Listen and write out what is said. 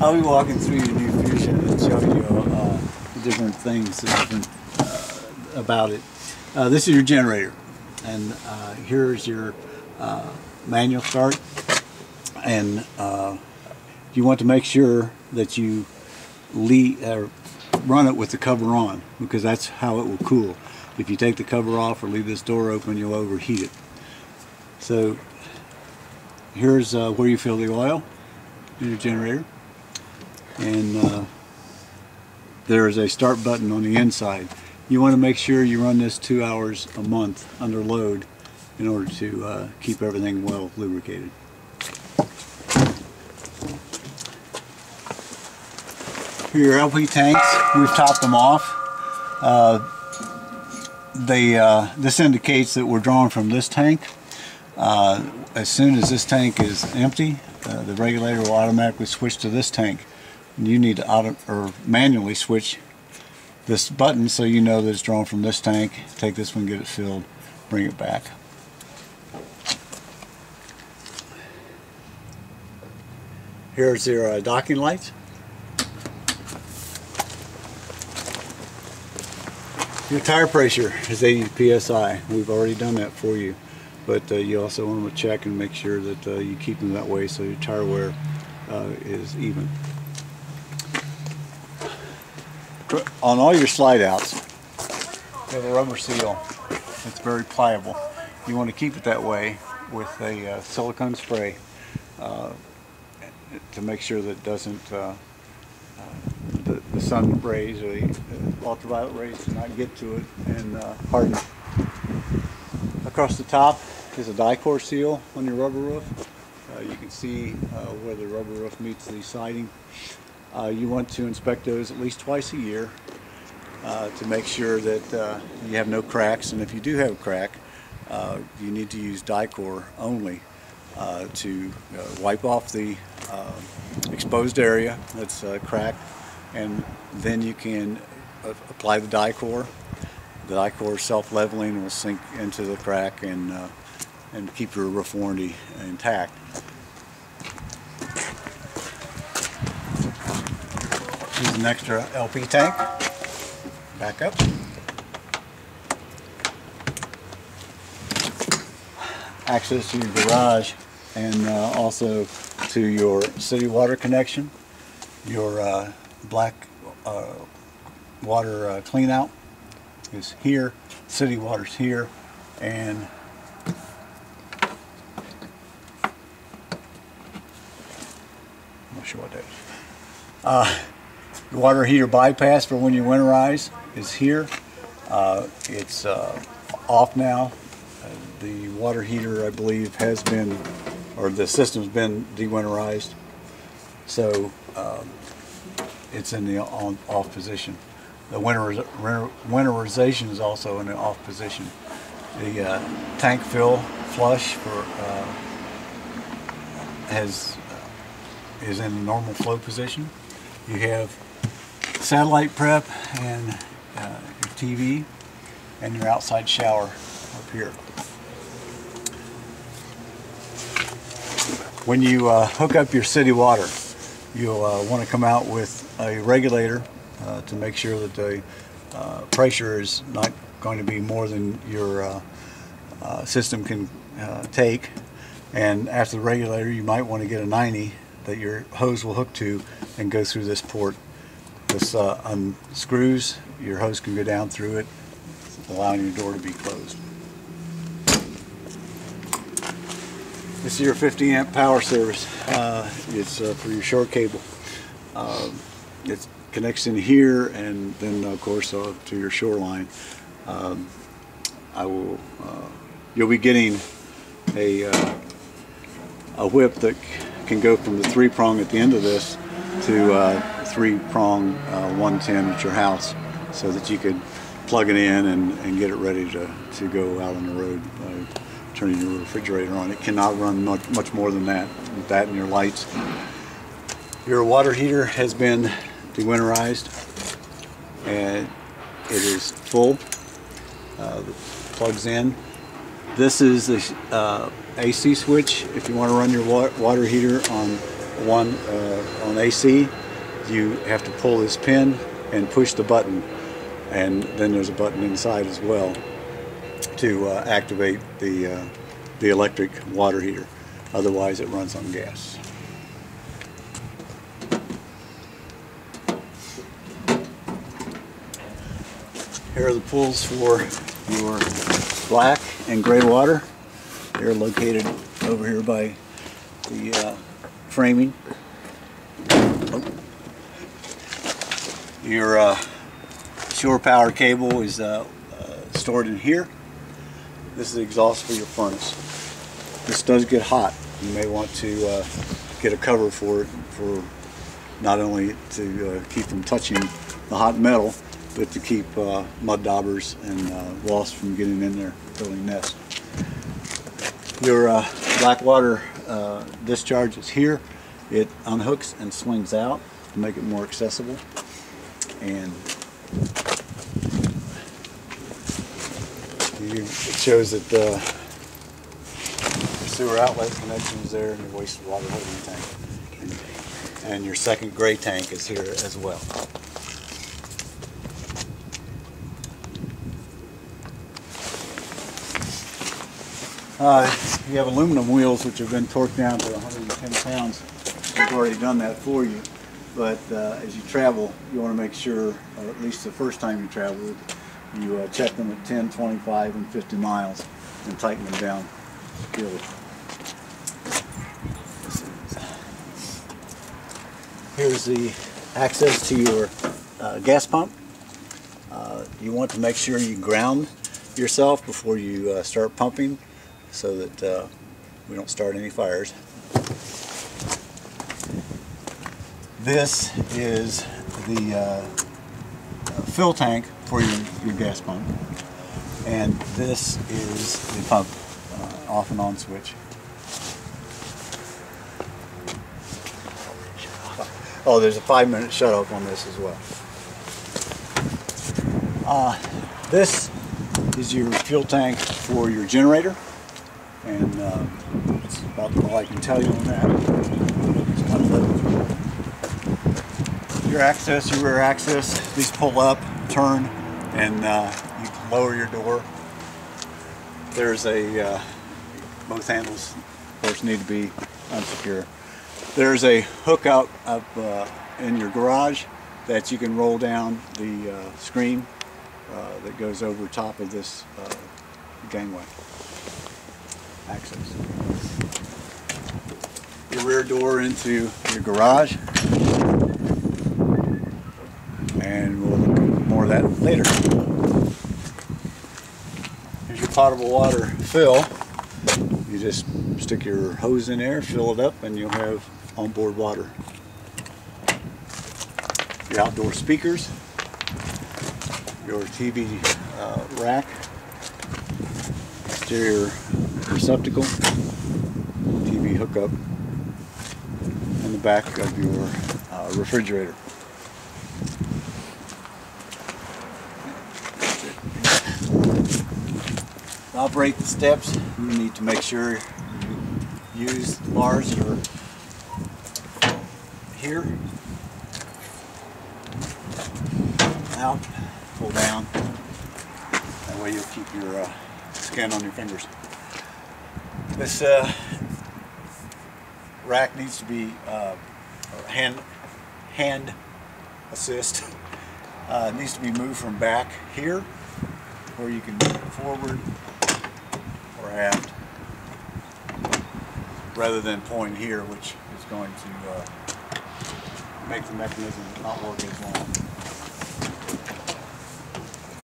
I'll be walking through your new Fuzion and show you different things about it. This is your generator, and here's your manual start, and you want to make sure that you run it with the cover on, because that's how it will cool. If you take the cover off or leave this door open, you'll overheat it. So here's where you fill the oil in your generator, and there is a start button on the inside. You want to make sure you run this 2 hours a month under load in order to keep everything well lubricated. Here, your LP tanks, we've topped them off. This indicates that we're drawing from this tank. As soon as this tank is empty, the regulator will automatically switch to this tank. And you need to manually switch this button so you know that it's drawn from this tank. Take this one, get it filled, bring it back. Here's your docking lights. Your tire pressure is 80 psi. We've already done that for you, but you also want to check and make sure that you keep them that way so your tire wear is even. On all your slide outs, you have a rubber seal. It's very pliable. You want to keep it that way with a silicone spray to make sure that it doesn't the sun rays or the ultraviolet rays do not get to it and harden it. Across the top is a die-core seal on your rubber roof. You can see where the rubber roof meets the siding. You want to inspect those at least twice a year to make sure that you have no cracks, and if you do have a crack, you need to use die-core only to wipe off the exposed area that's cracked, and then you can apply the die-core. The die-core self-leveling will sink into the crack and keep your roof warranty intact. Here's an extra LP tank. Back up. Access to your garage, and also to your city water connection. Your black water clean out is here, city water's here, and I'm not sure what that is. The water heater bypass for when you winterize is here. It's off now. The water heater, I believe, has been, or the system's been de-winterized, so it's in the off position. The winterization is also in the off position. The tank fill flush is in the normal flow position. You have satellite prep and your TV and your outside shower up here. When you hook up your city water, you'll want to come out with a regulator to make sure that the pressure is not going to be more than your system can take. And after the regulator, you might want to get a 90 that your hose will hook to and go through this port. This unscrews, your hose can go down through it, allowing your door to be closed. This is your 50 amp power service. It's for your short cable. It connects in here, and then of course to your shoreline. You'll be getting a whip that can go from the 3-prong at the end of this to 3-prong 110 at your house, so that you could plug it in and get it ready to go out on the road by turning your refrigerator on. It cannot run much more than that, with that and your lights. Your water heater has been de-winterized, and it is full. Plugs in. This is the AC switch if you want to run your water heater on one on AC, you have to pull this pin and push the button, and then there's a button inside as well to activate the electric water heater. Otherwise it runs on gas. Here are the pulls for your black and gray water. They're located over here by the framing. Your shore power cable is stored in here. This is the exhaust for your furnace. This does get hot. You may want to get a cover for it, for not only to keep from touching the hot metal, but to keep mud daubers and wasps from getting in there, building nests. Your black water discharge is here. It unhooks and swings out to make it more accessible. And it shows that your sewer outlet connection is there, and your wastewater holding tank. And your second gray tank is here as well. You have aluminum wheels which have been torqued down to 110 pounds. We've already done that for you. But as you travel, you want to make sure, or at least the first time you travel, you check them at 10, 25, and 50 miles and tighten them down securely. Here's the access to your gas pump. You want to make sure you ground yourself before you start pumping, so that we don't start any fires. This is the fill tank for your gas pump, and this is the pump off and on switch. Oh, there's a 5-minute shut off on this as well. This is your fuel tank for your generator, and that's about all I can tell you on that. It's kind of your access, your rear access, these pull up, turn, and you can lower your door. There's a, both handles of course need to be unsecure. There's a hook out up in your garage that you can roll down the screen that goes over top of this gangway access. Your rear door into your garage, and we'll look at more of that later. Here's your potable water fill. You just stick your hose in there, fill it up, and you'll have onboard water. Your outdoor speakers, your TV rack, exterior receptacle, TV hookup, and the back of your refrigerator. To operate the steps, you need to make sure you use the bars that are here. Out, pull down. That way you'll keep your skin on your fingers. This rack needs to be hand assist. It needs to be moved from back here, where you can move it forward or aft, rather than pulling here, which is going to make the mechanism not work as long.